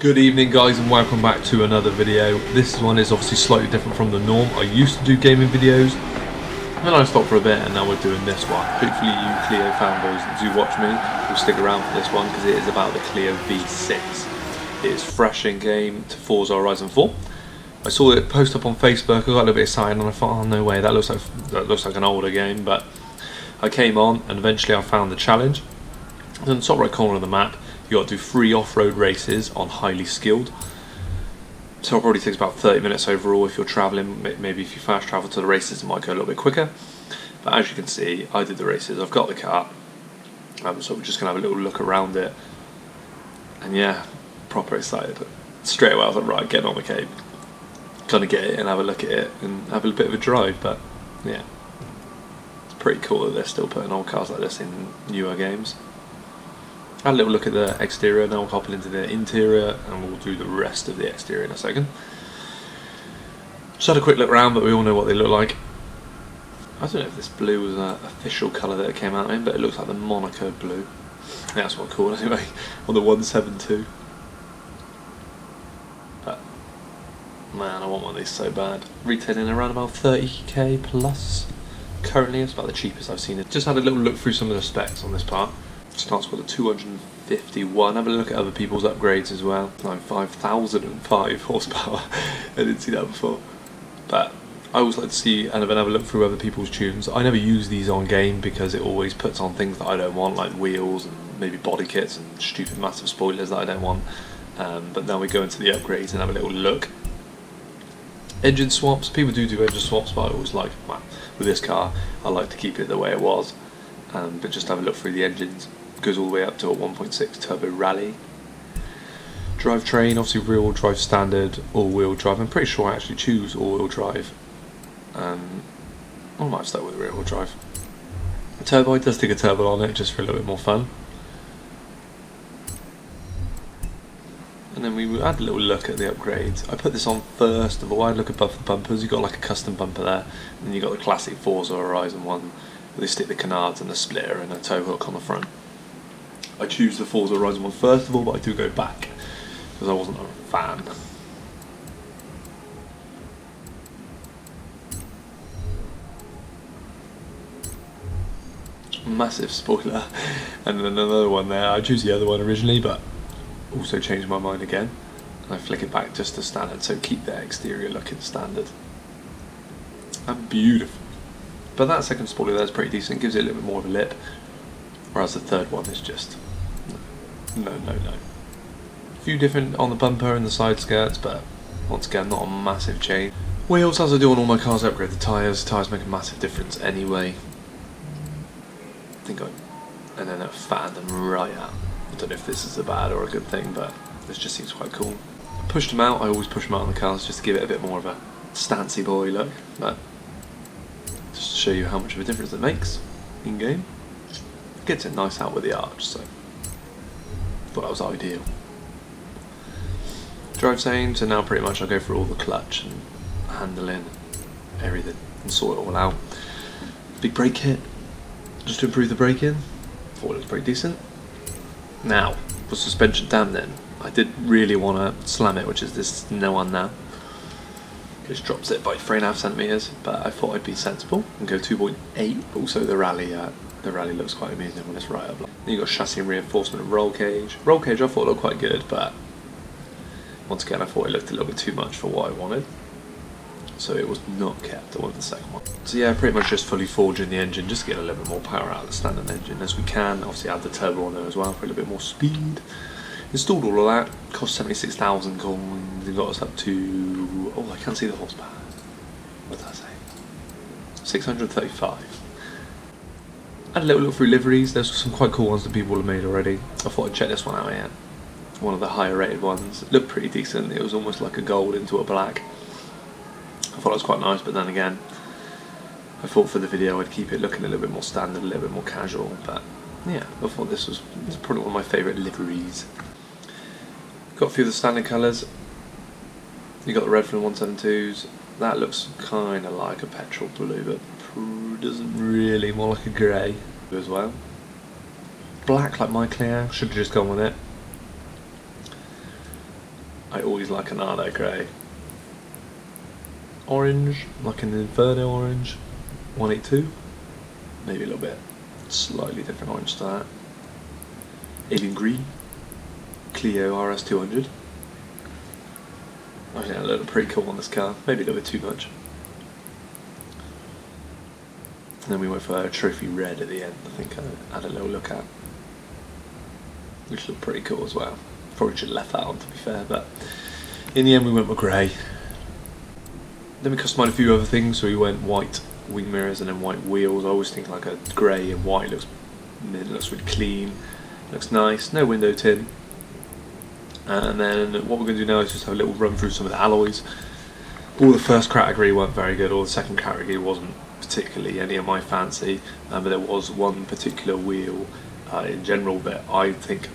Good evening guys and welcome back to another video. This one is obviously slightly different from the norm. I used to do gaming videos and then I stopped for a bit and now we're doing this one. Hopefully you Clio fanboys that do watch me will stick around for this one because it is about the Clio V6. It is fresh in game to Forza Horizon 4. I saw it post up on Facebook, I got a little bit excited and I thought, oh no way, that looks like an older game, but I came on and eventually I found the challenge. And in the top right corner of the map you got to do 3 off-road races on highly skilled. So it probably takes about 30 minutes overall if you're travelling. Maybe if you fast travel to the races it might go a little bit quicker. But as you can see, I did the races, I've got the car. So we're just going to have a little look around it. And yeah, proper excited. Straight away I was like, right, getting on the cable. Gonna get it and have a look at it and have a bit of a drive, but yeah. It's pretty cool that they're still putting old cars like this in newer games. Had a little look at the exterior, now we'll hop into the interior and we'll do the rest of the exterior in a second. Just had a quick look around, but we all know what they look like. I don't know if this blue was an official colour that it came out in, but it looks like the Monaco blue. Yeah, that's what I call it anyway, on the 172. But, man, I want one of these so bad. Retailing around about 30k plus. Currently, it's about the cheapest I've seen it. Just had a little look through some of the specs on this part. Starts with a 251. Have a look at other people's upgrades as well. Like 5,005 horsepower. I didn't see that before. But I always like to see and then have a look through other people's tunes. I never use these on game because it always puts on things that I don't want, like wheels and maybe body kits and stupid massive spoilers that I don't want. But now we go into the upgrades and have a little look. Engine swaps. People do engine swaps, but I always like, well, with this car, I like to keep it the way it was. But just have a look through the engines. Goes all the way up to a 1.6 turbo rally. Drivetrain, obviously rear-wheel drive standard, all-wheel drive. I'm pretty sure I actually choose all-wheel drive. I might start with rear-wheel drive. The turbo, does stick a turbo on it just for a little bit more fun. And then we had a little look at the upgrades. I put this on first of all. I had a look above the bumpers. You've got like a custom bumper there, and then you've got the classic Forza Horizon one. They stick the canards and the splitter and a tow hook on the front. I choose the Forza Horizon one first of all, but I do go back because I wasn't a fan. Massive spoiler, and then another one there. I choose the other one originally, but also changed my mind again. And I flick it back just to standard, so keep the exterior looking standard. And beautiful. But that second spoiler there is pretty decent, gives it a little bit more of a lip, whereas the third one is just no. A few different on the bumper and the side skirts, but once again not a massive change. Wheels, as I do on all my cars, I upgrade the tyres. Tyres make a massive difference anyway. And then I fatten them right out. I don't know if this is a bad or a good thing, but this just seems quite cool. Pushed them out, I always push them out on the cars just to give it a bit more of a stancy boy look, but just to show you how much of a difference it makes in game. It gets it nice out with the arch, so I thought that was ideal. Drive chain, so now pretty much I go through all the clutch and handling, everything, and sort it all out. Big brake kit, just to improve the braking. Thought it was pretty decent. Now, for suspension damn then, I did really want to slam it, which is this no one now. Just drops it by 3.5 centimeters, but I thought I'd be sensible and go 2.8. Also the rally looks quite amazing when it's right up. Then you got chassis reinforcement and roll cage. Roll cage I thought looked quite good, but once again I thought it looked a little bit too much for what I wanted, so it was not kept. I wanted the second one. So yeah, pretty much just fully forging the engine, just to get a little bit more power out of the standard engine as we can. Obviously add the turbo on there as well for a little bit more speed. Installed all of that, cost 76,000 coins, and got us up to, oh I can't see the horsepower, what did I say, 635. Had a little look through liveries. There's some quite cool ones that people have made already. I thought I'd check this one out again. One of the higher rated ones. It looked pretty decent, it was almost like a gold into a black. I thought it was quite nice, but then again, I thought for the video I'd keep it looking a little bit more standard, a little bit more casual, but yeah, I thought this was probably one of my favourite liveries. Got a few of the standard colours. You got the red from the 172s. That looks kind of like a petrol blue, but doesn't really, more like a grey as well. black like my Clio, should have just gone with it. I always like an Arlo grey. Orange, like an Inferno orange, 182. Maybe a little bit slightly different orange to that. Alien green, Clio RS200. I think that looked pretty cool on this car, maybe a little bit too much. And then we went for a trophy red at the end, I think I had a little look at, which looked pretty cool as well. Probably should have left that on, to be fair, but in the end we went with grey. Then we customised a few other things, so we went white wing mirrors and then white wheels. I always think like a grey and white looks really clean, looks nice, no window tint. And then what we're going to do now is just have a little run through some of the alloys. All the first category weren't very good, all the second category wasn't particularly any of my fancy, but there was one particular wheel in general that I think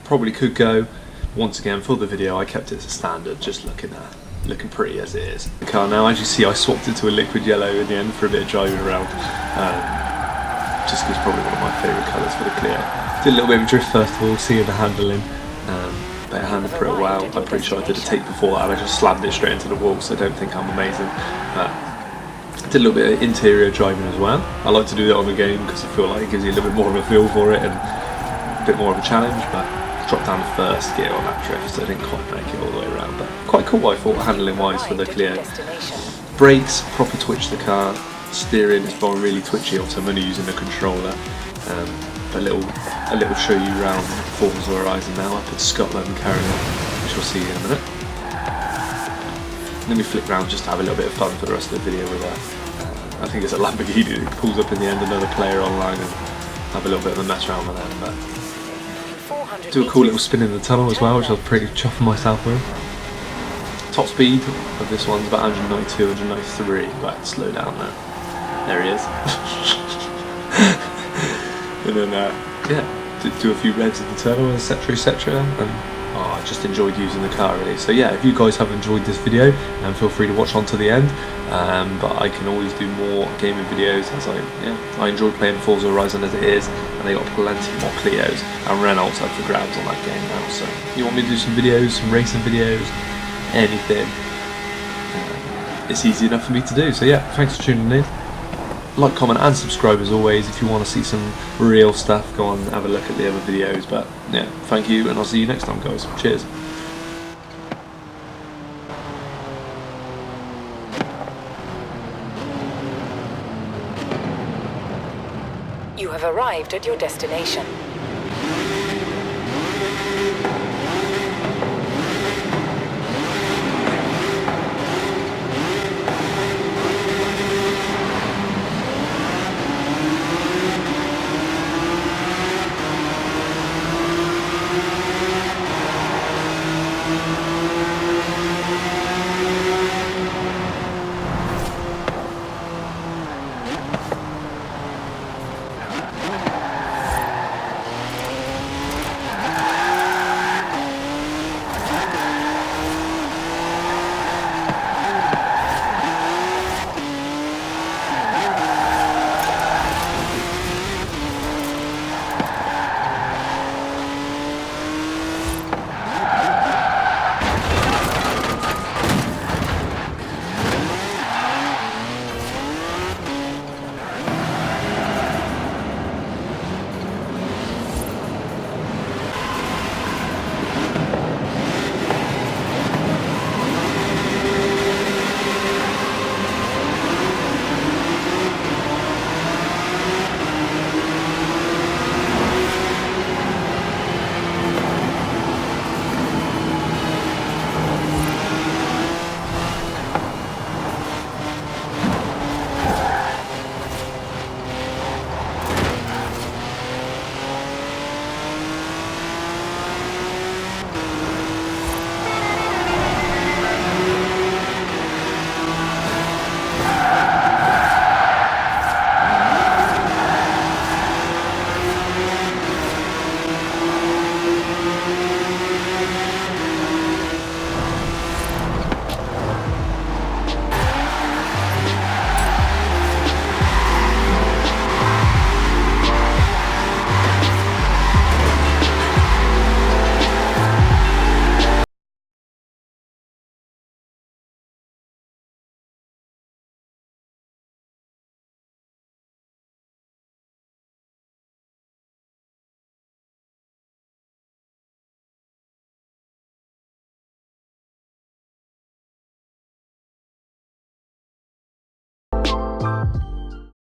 probably could go. Once again, for the video I kept it as a standard, just looking pretty as it is. The car now, as you see, I swapped it to a liquid yellow in the end for a bit of driving around, just because it's probably one of my favourite colours for the Clio. Did a little bit of a drift first of all, seeing the handling, but it handled pretty well. I'm pretty sure I did a take before that and I just slammed it straight into the wall, so I don't think I'm amazing. Did a little bit of interior driving as well. I like to do that on the game because I feel like it gives you a little bit more of a feel for it and a bit more of a challenge, but dropped down the first gear on that drift, so I didn't quite make it all the way around, but quite cool I thought, handling wise for the Clio. Brakes, proper twitch the car. Steering is gone really twitchy, also I'm only using the controller. A little show you around Forza Horizon now up in Scotland currently, which we'll see in a minute. And then we flick round just to have a little bit of fun for the rest of the video with I think it's a Lamborghini that pulls up in the end, another player online, and have a little bit of a mess around with them. But do a cool little spin in the tunnel as well, which I was pretty chuffing myself with. Top speed of this one's about 192, 193, but slow down there. There he is. And then yeah, do a few revs in the tunnel, etc, etc, and I just enjoyed using the car really. So yeah, if you guys have enjoyed this video, feel free to watch on to the end. But I can always do more gaming videos, as I enjoy playing Forza Horizon as it is, and they got plenty more Clios and Renaults up for grabs on that game now. So if you want me to do some videos, some racing videos, anything, it's easy enough for me to do. So yeah, thanks for tuning in. Like, comment and subscribe as always. If you want to see some real stuff, go on and have a look at the other videos. But yeah, thank you, and I'll see you next time guys. Cheers. You have arrived at your destination.